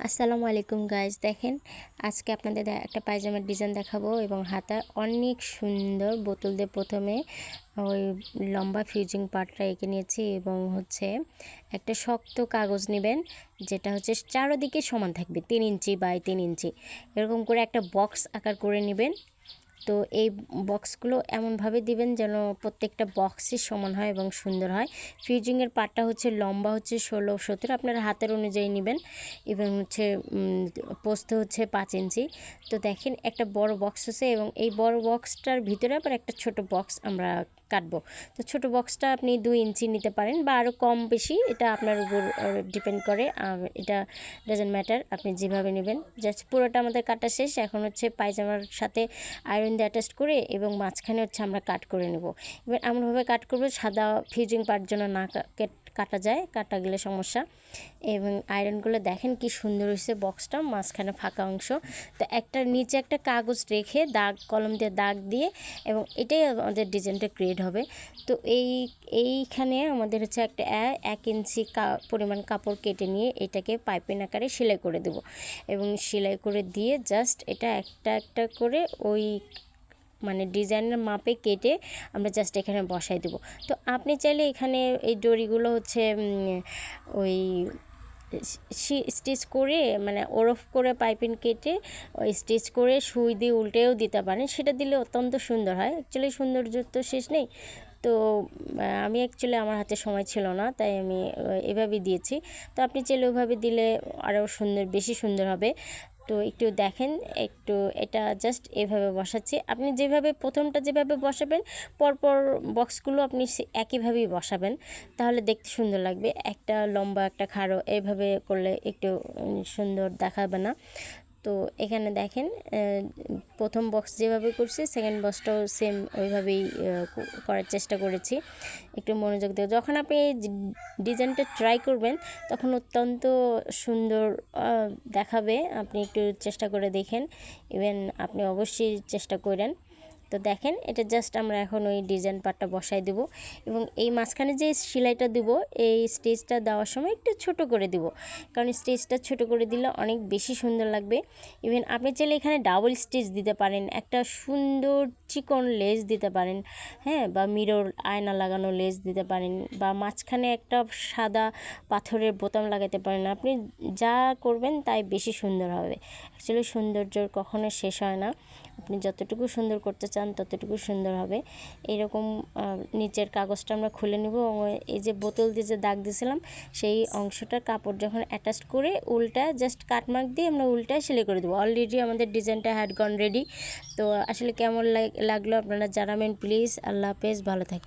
আসসালামু আলাইকুম গাইস, দেখেন আজকে আপনাদের একটা পায়জামার ডিজাইন দেখাবো এবং হাতা অনেক সুন্দর বোতল দিয়ে প্রথমে ওই লম্বা ফিউজিং পার্টটা এঁকে নিয়েছি এবং একটা শক্ত কাগজ নেবেন, যেটা চারদিকে সমান থাকবে 3 ইঞ্চি বাই 3 ইঞ্চি এরকম করে একটা বক্স আকার করে নেবেন। তো এই বক্সগুলো এমনভাবে দিবেন যেন প্রত্যেকটা বক্সই সমান হয় এবং সুন্দর হয়। ফিউজিংয়ের পার্টটা লম্বা 16-17, আপনার হাতের অনুযায়ী নেবেন এবং পোস্ত 5 ইঞ্চি। তো দেখেন একটা বড় বক্স আছে এবং এই বড় বক্সটার ভিতরে আবার একটা ছোট বক্স আমরা কাটবো। তো ছোট বক্সটা আপনি 2 ইঞ্চি নিতে পারেন বা আরও কম বেশি, এটা আপনার উপর ডিপেন্ড করে। এটা ডাজন্ট ম্যাটার, আপনি যেভাবে নেবেন। জাস্ট পুরোটা আমাদের কাটা শেষ। এখন পায়জামার সাথে আয়রন দিয়ে অ্যাটাচ করে এবং মাঝখানে আমরা কাট করে নেব। এবার এমনভাবে কাট করবো সাদা ফিউজিং পার্ট যেন না কাটা যায়, কাটা গেলে সমস্যা। এবং আয়রনগুলো দেখেন কি সুন্দর হয়েছে, বক্সটা মাঝখানে ফাঁকা অংশ। তো একটা নিচে একটা কাগজ রেখে কলম দিয়ে দাগ দিয়ে, এবং এটাই আমাদের ডিজাইনটা ক্রিয়েট হবে। তো এইখানে আমাদের একটা 1 ইঞ্চি পরিমাণ কাপড় কেটে নিয়ে এটাকে পাইপিং আকারে সেলাই করে দেব এবং সেলাই করে দিয়ে জাস্ট এটা একটা একটা করে ওই ডিজাইনের মাপে কেটে আমরা জাস্ট এখানে বসাই দেব। তো আপনি চাইলে এখানে এই ডরিগুলো ওই স্টিচ করে ওরফ করে পাইপিং কেটে ওই স্টিচ করে সুই দিয়ে উল্টেও দিতে পারেন, সেটা দিলে অত্যন্ত সুন্দর হয়। অ্যাকচুয়ালি সৌন্দর্য তো শেষ নেই। তো আমি আমার হাতে সময় ছিল না, তাই আমি এভাবেই দিয়েছি। তো আপনি চাইলে ওইভাবে দিলে আরও বেশি সুন্দর হবে। তো একটু দেখেন, এটা জাস্ট এভাবে বসাচ্ছি। আপনি প্রথমটা যেভাবে বসাবেন, পরপর বক্সগুলো আপনি একইভাবেই বসাবেন, তাহলে দেখতে সুন্দর লাগবে। একটা লম্বা একটা খাড়ো এইভাবে করলে একটু সুন্দর দেখাবে না। তো এখানে দেখেন প্রথম বক্স যেভাবে করছি, সেকেন্ড বক্সটাও সেম ওইভাবেই করার চেষ্টা করেছি। একটু মনোযোগ দিয়ে যখন আপনি এই ডিজাইনটা ট্রাই করবেন, তখন অত্যন্ত সুন্দর দেখাবে। আপনি একটু চেষ্টা করে দেখেন, ইভেন আপনি অবশ্যই চেষ্টা করেন। তো দেখেন, এটা জাস্ট আমরা এখন ওই ডিজাইন পার্টটা বসাই দেব এবং এই মাঝখানে যে সেলাইটা দেব, এই স্টিচটা দেওয়ার সময় একটু ছোট করে দেব, কারণ স্টিচটা ছোট করে দিলে অনেক বেশি সুন্দর লাগবে। ইভেন আপনি চাইলে এখানে ডাবল স্টিচ দিতে পারেন, একটা সুন্দর চিকন লেস দিতে পারেন, হ্যাঁ, বা মিরর আয়না লাগানো লেস দিতে পারেন, বা মাঝখানে একটা সাদা পাথরের বোতাম লাগাতে পারেন। আপনি যা করবেন তাই বেশি সুন্দর হবে। অ্যাকচুয়ালি সৌন্দর্যর কখনো শেষ হয় না, আপনি যতটুকু সুন্দর করতে চান ততটুকু সুন্দর হবে। এরকম নিচের কাগজটা আমরা খুলে নেব এবং এই যে বোতল দিয়ে যে দাগ দিয়েছিলাম, সেই অংশটা কাপড় যখন অ্যাটাচ করে উল্টা জাস্ট কাটমার্ক দিয়ে আমরা উল্টা সেলাই করে দেবো। অলরেডি আমাদের ডিজাইনটা হ্যাড গন রেডি। তো আসলে কেমন লাগলো আপনারা জানাবেন প্লিজ। আল্লাহ হাফেজ, ভালো থাকবেন।